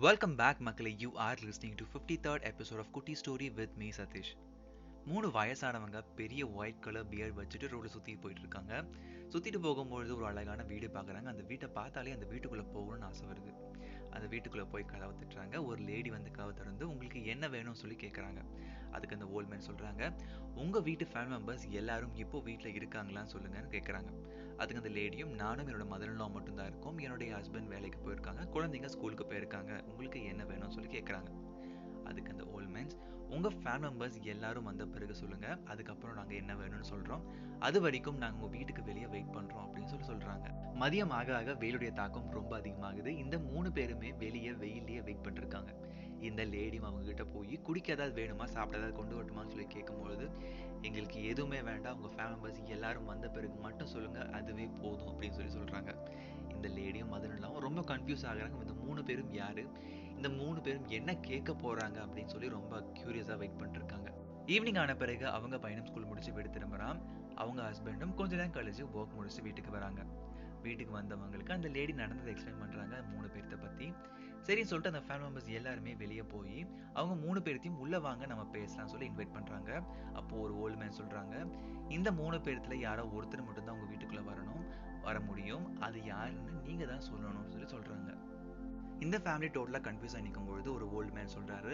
Welcome back மக்களே. You are listening to 53rd episode of Kutti Story with me Satish. 3 வயசானவங்க பெரிய white colour beard வச்சுட்டு ரோட்ல சுத்தி போயிட்டு இருக்காங்க. சுத்திட்டு போகும்பொழுது ஒரு அழகான வீடு பார்க்குறாங்க. அந்த வீட்டை பார்த்தாலே அந்த வீட்டுக்குள்ள போகணும்னு ஆசை வருது. அந்த வீட்டுக்குள்ள போய் கதவை தட்டுறாங்க. ஒரு லேடி வந்து கதவை திறந்து உங்களுக்கு என்ன வேணும்னு சொல்லி கேட்குறாங்க. அதுக்கு அந்த ஓல்ட் மேன் சொல்றாங்க, உங்க வீட்டு ஃபேமிலி மெம்பர்ஸ் எல்லாரும் இப்போ வீட்டில் இருக்காங்களான்னு சொல்லுங்கன்னு கேட்குறாங்க. அதுக்கு அந்த லேடியும், நானும் என்னோட மதர் இன் லா மட்டும் தான் இருக்கோம், என்னுடைய ஹஸ்பண்ட் வேலைக்கு போயிருக்காங்க, குழந்தைங்க ஸ்கூலுக்கு போயிருக்காங்க, உங்களுக்கு என்ன வேணும்னு சொல்லி கேட்குறாங்க. அதுக்கு அந்த ஓல்ட் மேன்ஸ், உங்க ஃபேமிலி மெம்பர்ஸ் எல்லாரும் வந்த பிறகு சொல்லுங்க, அதுக்கப்புறம் நாங்க என்ன வேணும்னு சொல்றோம், அது வரைக்கும் நாங்க உங்க வீட்டுக்கு வெளியே வெயிட் பண்றோம் அப்படின்னு சொல்லி சொல்றாங்க. மதியம் ஆக ஆக வெயிலுடைய தாக்கம் ரொம்ப அதிகமாகுது. இந்த 3 பேருமே வெளியே வெயிலேயே வெயிட் பண்ணிருக்காங்க. இந்த லேடியும் அவங்க கிட்ட போய் குடிக்க ஏதாவது வேணுமா, சாப்பிட ஏதாவது கொண்டு வரட்டுமான்னு சொல்லி கேட்கும்பொழுது, எங்களுக்கு எதுவுமே வேண்டாம், உங்க ஃபேமிலி மெம்பர்ஸ் எல்லாரும் வந்த பிறகு மட்டும் சொல்லுங்க, அதுவே போதும் அப்படின்னு சொல்லி சொல்றாங்க. இந்த லேடியும் மதனும் ரொம்ப கன்ஃபியூஸ் ஆகுறாங்க. இந்த 3 பேரும் யாரு, இந்த 3 பேரும் என்ன கேட்க போறாங்க அப்படின்னு சொல்லி ரொம்ப கியூரியஸா வெயிட் பண்ணிட்டு இருக்காங்க. ஈவினிங் ஆன பிறகு அவங்க பையனும் ஸ்கூல் முடிச்சு வீடு திரும்புறான். அவங்க ஹஸ்பண்டும் கொஞ்ச நேரம் கழிச்சு ஒர்க் முடிச்சு வீட்டுக்கு வராங்க. வீட்டுக்கு வந்தவங்களுக்கு அந்த லேடி நடந்ததை எக்ஸ்பிளைன் பண்றாங்க 3 பேர்த்த பத்தி. சரின்னு சொல்லிட்டு அந்த ஃபேமிலி மெம்பர்ஸ் எல்லாருமே வெளியே போய் அவங்க 3 பேர்த்தையும் உள்ள வாங்க நம்ம பேசலாம் சொல்லி இன்வைட் பண்றாங்க. அப்போ ஒரு ஓல்டு மேன் சொல்றாங்க, இந்த 3 பேர்த்துல யாரோ ஒருத்தர் மட்டும் தான் உங்க வீட்டுக்குள்ள வர முடியும், அது யாருன்னு நீங்க தான் சொல்லணும்னு சொல்லி சொல்றாங்க. இந்த ஃபேமிலி டோட்டலா கன்ஃபியூஸ் ஆகி நிற்கும் பொழுது ஒரு ஓல்டு மேன் சொல்றாரு,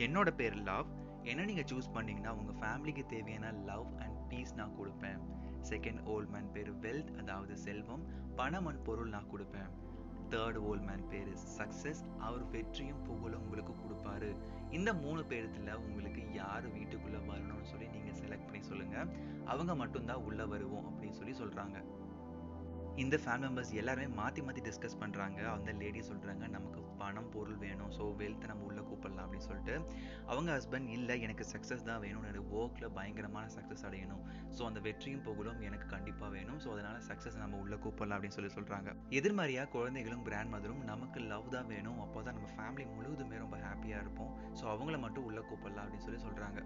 என்னோட பேர் லவ், என்ன நீங்க சூஸ் பண்ணீங்கன்னா உங்க ஃபேமிலிக்கு தேவையான லவ் அண்ட் பீஸ் நான் கொடுப்பேன். செகண்ட் ஓல்ட் மேன் பேர் வெல்த், அதாவது செல்வம், பணம் அண்ட் பொருள் நான் கொடுப்பேன். தேர்ட் ஓல்ட் மேன் பேரு சக்சஸ், அவர் வெற்றியும் புகழும் உங்களுக்கு கொடுப்பாரு. இந்த 3 பேர்த்துல உங்களுக்கு யாரு வீட்டுக்குள்ள வரணும்னு சொல்லி நீங்க செலக்ட் பண்ணி சொல்லுங்க, அவங்க மட்டும்தான் உள்ள வருவோம் அப்படின்னு சொல்லி சொல்றாங்க. இந்த ஃபேமிலி மெம்பர்ஸ் எல்லாருமே மாற்றி மாற்றி டிஸ்கஸ் பண்ணுறாங்க. அந்த லேடி சொல்கிறாங்க, நமக்கு பணம் பொருள் வேணும், ஸோ வெல்த்தை நம்ம உள்ளே கூப்பிடலாம் அப்படின்னு சொல்லிட்டு. அவங்க ஹஸ்பண்ட், இல்லை எனக்கு சக்ஸஸ் தான் வேணும், என்னோட ஒர்க்கில் பயங்கரமான சக்ஸஸ் அடையணும், ஸோ அந்த வெற்றியும் புகழும் எனக்கு கண்டிப்பாக வேணும், ஸோ அதனால் சக்ஸஸ் நம்ம உள்ளே கூப்பிடலாம் அப்படின்னு சொல்லி சொல்கிறாங்க. எதிர்மறையாக குழந்தைகளும் கிராண்ட் மதரும், நமக்கு லவ் தான் வேணும், அப்போ தான் நம்ம ஃபேமிலி முழுவதுமே ரொம்ப ஹாப்பியாக இருப்போம், ஸோ அவங்கள மட்டும் உள்ளே கூப்பிடலாம் அப்படின்னு சொல்லி சொல்கிறாங்க.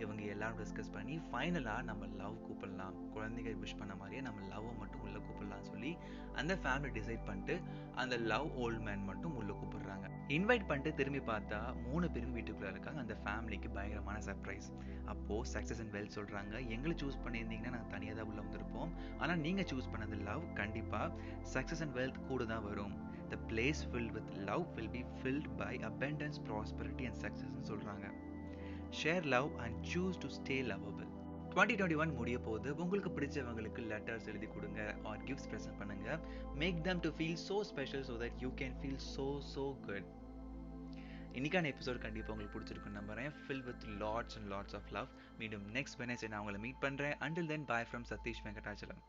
இவங்க எல்லாரும் டிஸ்கஸ் பண்ணி ஃபைனலாக நம்ம லவ் கூப்பிடலாம், குழந்தைங்க விஷ் பண்ண மாதிரியே நம்ம லவ்வை மட்டும் உள்ளே கூப்பிடலாம்னு சொல்லி அந்த ஃபேமிலி டிசைட் பண்ணிட்டு அந்த லவ் ஓல்ட் மேன் மட்டும் உள்ளே கூப்பிடுறாங்க. இன்வைட் பண்ணிட்டு திரும்பி பார்த்தா 3 பேரும் வீட்டுக்குள்ளே இருக்காங்க. அந்த ஃபேமிலிக்கு பயங்கரமான சர்ப்ரைஸ். அப்போது சக்ஸஸ் அண்ட் வெல்த் சொல்கிறாங்க, எங்களை சூஸ் பண்ணியிருந்தீங்கன்னா நாங்கள் தனியாக தான் உள்ளே வந்திருப்போம், ஆனால் நீங்கள் சூஸ் பண்ணது லவ், கண்டிப்பாக சக்ஸஸ் அண்ட் வெல்த் கூட தான் வரும். The place filled with love will be filled by abundance, prosperity and success சொல்கிறாங்க. Share love and choose to stay lovable. 2021 முடிய போது. உங்களுக்கு பிடிச்சவங்களுக்கு லெட்டர்ஸ் எழுதி கொடுங்க ஆர் கிஃப்ட்ஸ் ப்ரெசென்ட் பண்ணுங்க. Make them to feel so special so that you can feel so good. இன்னைக்கான episode கண்டிப்பாக உங்களுக்கு பிடிச்சிருக்குன்னு நம்புறேன். filled with lots and lots of love. மீண்டும் நெக்ஸ்ட் வெட்னஸ்டே நான் உங்களை மீட் பண்ணுறேன். until then bye from Satish Venkatachalam.